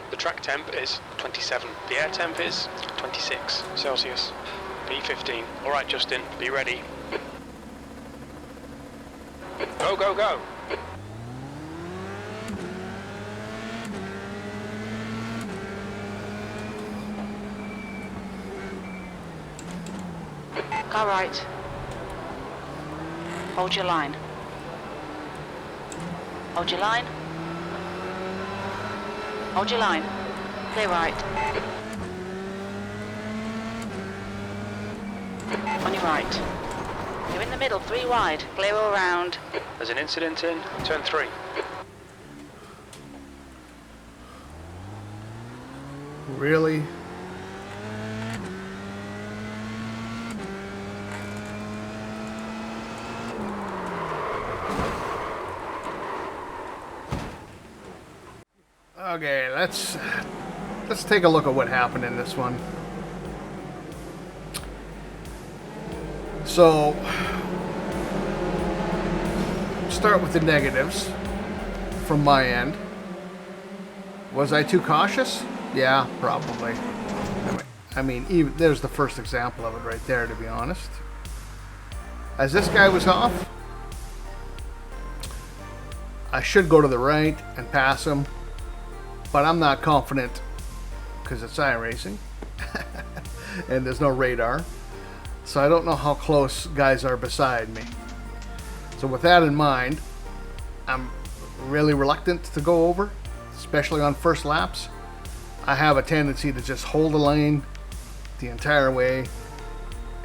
The track temp is 27. The air temp is 26 Celsius. P15. Alright Justin, be ready. Go, go, go! Car right. Hold your line. Hold your line. Hold your line. Clear right. On your right. You're in the middle, 3 wide. Clear all round. There's an incident in turn 3. Really? Okay, let's take a look at what happened in this one. So, start with the negatives from my end. Was I too cautious? Yeah, probably. I mean, even there's the first example of it right there, to be honest. As this guy was off, I should go to the right and pass him. But I'm not confident because it's iRacing and there's no radar. So I don't know how close guys are beside me. So with that in mind, I'm really reluctant to go over, especially on first laps. I have a tendency to just hold the lane the entire way.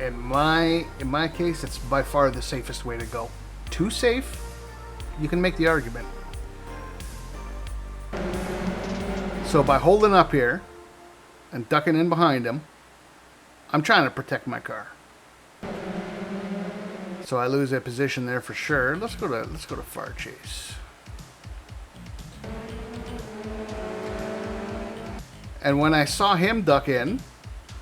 In my case, it's by far the safest way to go. Too safe? You can make the argument. So by holding up here and ducking in behind him, I'm trying to protect my car. So I lose a position there for sure. Let's go to far chase. And when I saw him duck in,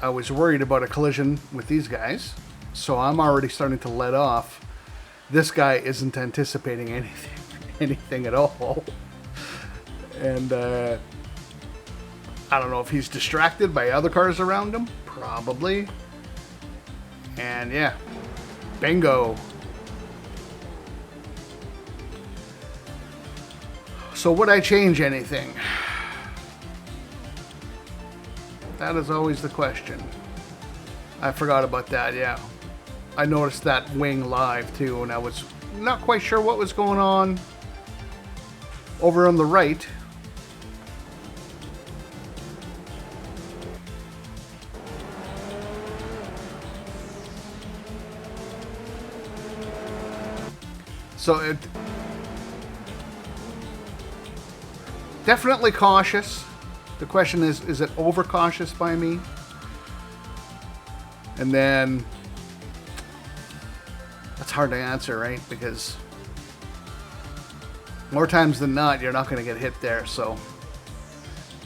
I was worried about a collision with these guys. So I'm already starting to let off. This guy isn't anticipating anything at all. And I don't know if he's distracted by other cars around him. Probably. And yeah. Bingo. So would I change anything? That is always the question. I forgot about that, yeah. I noticed that wing live too, and I was not quite sure what was going on over on the right. So it definitely cautious. The question is it overcautious by me? And then that's hard to answer, right? Because more times than not, you're not going to get hit there. So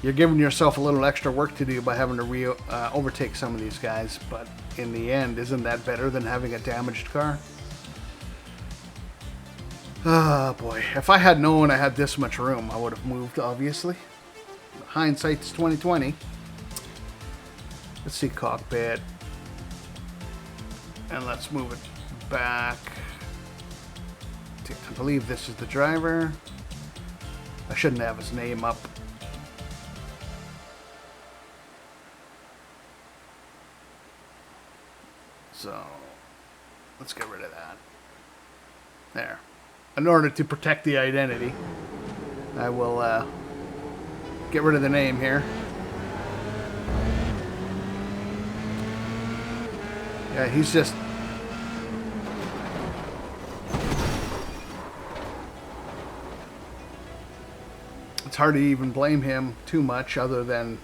you're giving yourself a little extra work to do by having to overtake some of these guys. But in the end, isn't that better than having a damaged car? Oh boy, if I had known I had this much room, I would have moved, obviously. Hindsight's 2020. Let's see cockpit. And let's move it back. I believe this is the driver. I shouldn't have his name up. So, let's get rid of that. There. In order to protect the identity, I will get rid of the name here. Yeah, he's just... It's hard to even blame him too much, other than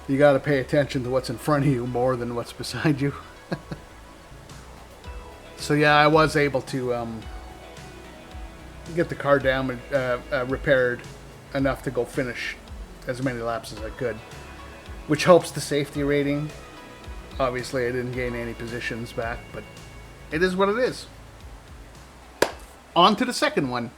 you got to pay attention to what's in front of you more than what's beside you. So yeah, I was able to get the car damaged, repaired enough to go finish as many laps as I could, which helps the safety rating. Obviously, I didn't gain any positions back, but it is what it is. On to the second one.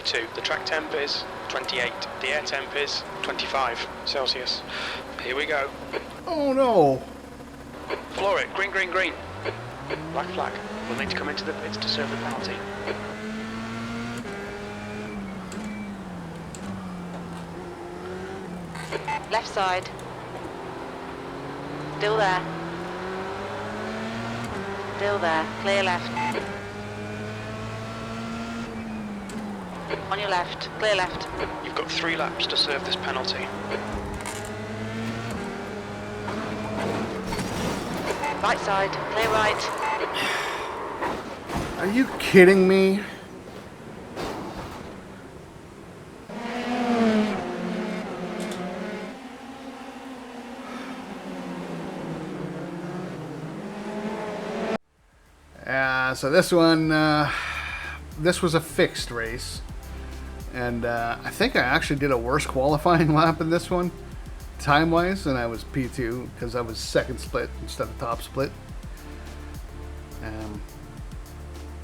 22. The track temp is 28. The air temp is 25 Celsius. Here we go. Oh no! Floor it. Green, green, green. Black flag. We'll need to come into the pits to serve the penalty. Left side. Still there. Still there. Clear left. On your left. Clear left. You've got 3 laps to serve this penalty. Right side. Clear right. Are you kidding me? So this one, this was a fixed race. And I think I actually did a worse qualifying lap in this one, time-wise, than I was P2, because I was second split instead of top split.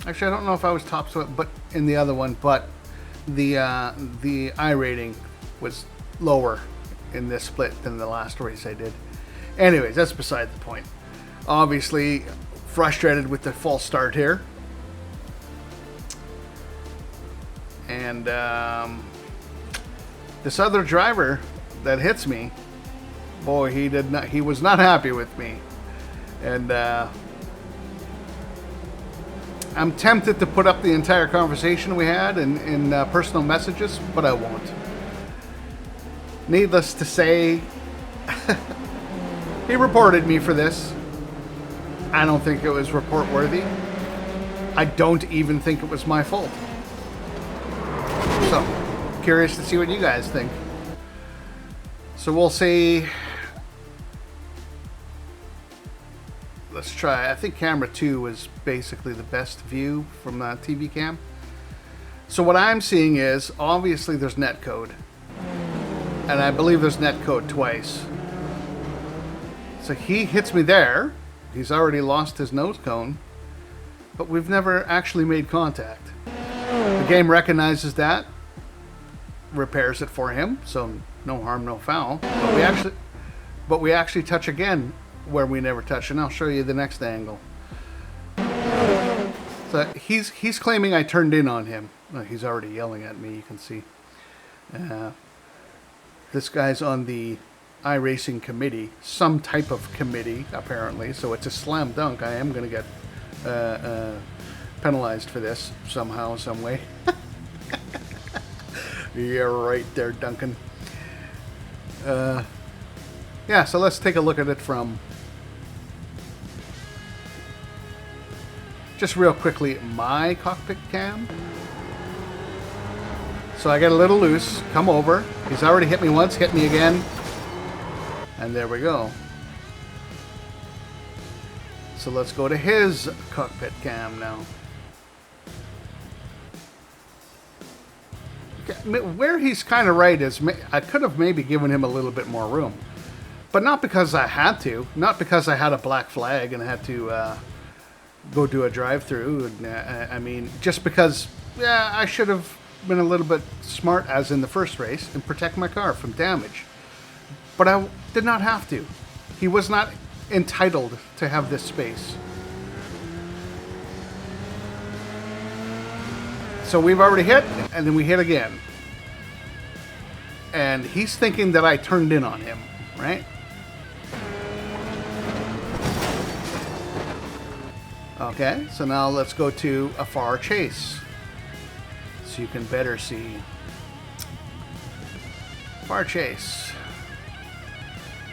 Actually, I don't know if I was top split, but in the other one, but the I rating was lower in this split than the last race I did. Anyways, that's beside the point. Obviously, frustrated with the false start here. And this other driver that hits me, boy, he was not happy with me. And I'm tempted to put up the entire conversation we had in personal messages, but I won't. Needless to say, he reported me for this. I don't think it was report worthy. I don't even think it was my fault. So, curious to see what you guys think. So we'll see. Let's try. I think camera 2 is basically the best view from the TV cam. So what I'm seeing is, obviously there's netcode. And I believe there's netcode twice. So he hits me there. He's already lost his nose cone. But we've never actually made contact. The game recognizes that, repairs it for him, so no harm, no foul. But we actually touch again where we never touched, and I'll show you the next angle. So he's claiming I turned in on him. Well, he's already yelling at me, you can see. This guy's on the iRacing committee, some type of committee apparently, so it's a slam dunk. I am going to get penalized for this somehow, some way. You're right there, Duncan. Yeah, so let's take a look at it from just real quickly my cockpit cam. So I get a little loose, come over. He's already hit me once, hit me again. And there we go. So let's go to his cockpit cam now. Where he's kind of right is I could have maybe given him a little bit more room. But not because I had to. Not because I had a black flag and had to go do a drive-through. I mean, just because, yeah, I should have been a little bit smart as in the first race and protect my car from damage. But I did not have to. He was not entitled to have this space. So we've already hit, and then we hit again. And he's thinking that I turned in on him, right? Okay, so now let's go to a far chase. So you can better see. Far chase.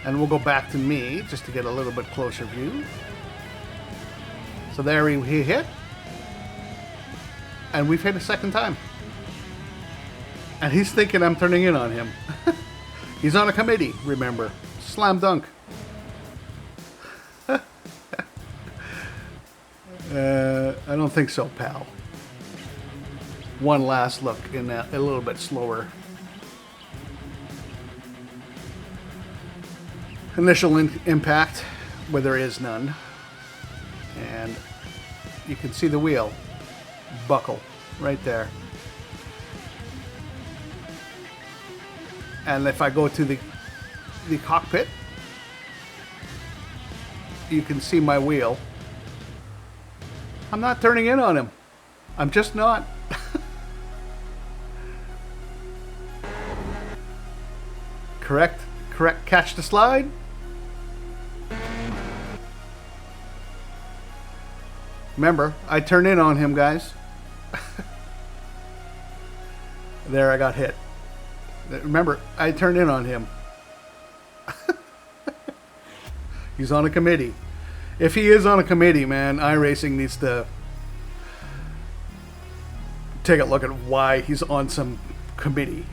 And we'll go back to me, just to get a little bit closer view. So there he hit. And we've hit a second time. And he's thinking I'm turning in on him. He's on a committee, remember. Slam dunk. I don't think so, pal. One last look in a little bit slower. Initial impact, where there is none. And you can see the wheel buckle right there. And if I go to the cockpit, you can see my wheel. I'm not turning in on him. I'm just not. Correct catch to slide. Remember, I turn in on him, guys. There, I got hit. Remember, I turned in on him. He's on a committee. If he is on a committee, man, iRacing needs to take a look at why he's on some committee.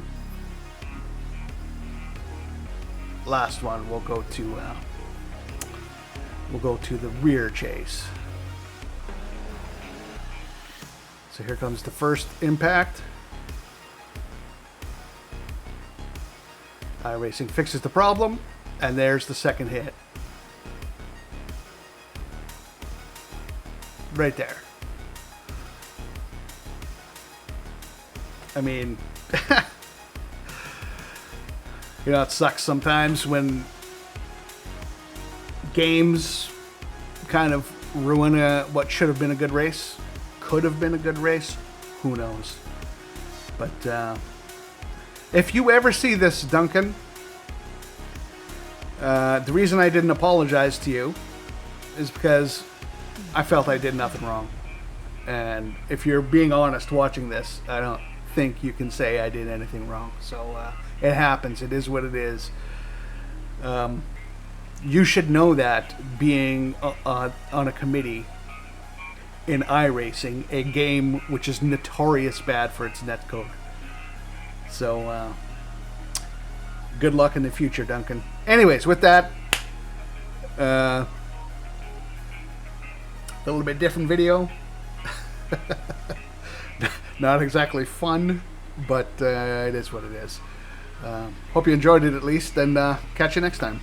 Last one, we'll go to the rear chase. So here comes the first impact. iRacing fixes the problem, and there's the second hit. Right there. I mean, you know, it sucks sometimes when games kind of ruin what should have been a good race. Could have been a good race. Who knows? But if you ever see this, Duncan, the reason I didn't apologize to you is because I felt I did nothing wrong. And if you're being honest watching this, I don't think you can say I did anything wrong. So it happens. It is what it is. You should know that, being on a committee in iRacing, a game which is notorious bad for its netcode. So good luck in the future, Duncan. Anyways, with that, a little bit different video. Not exactly fun, but it is what it is. Hope you enjoyed it at least, and catch you next time.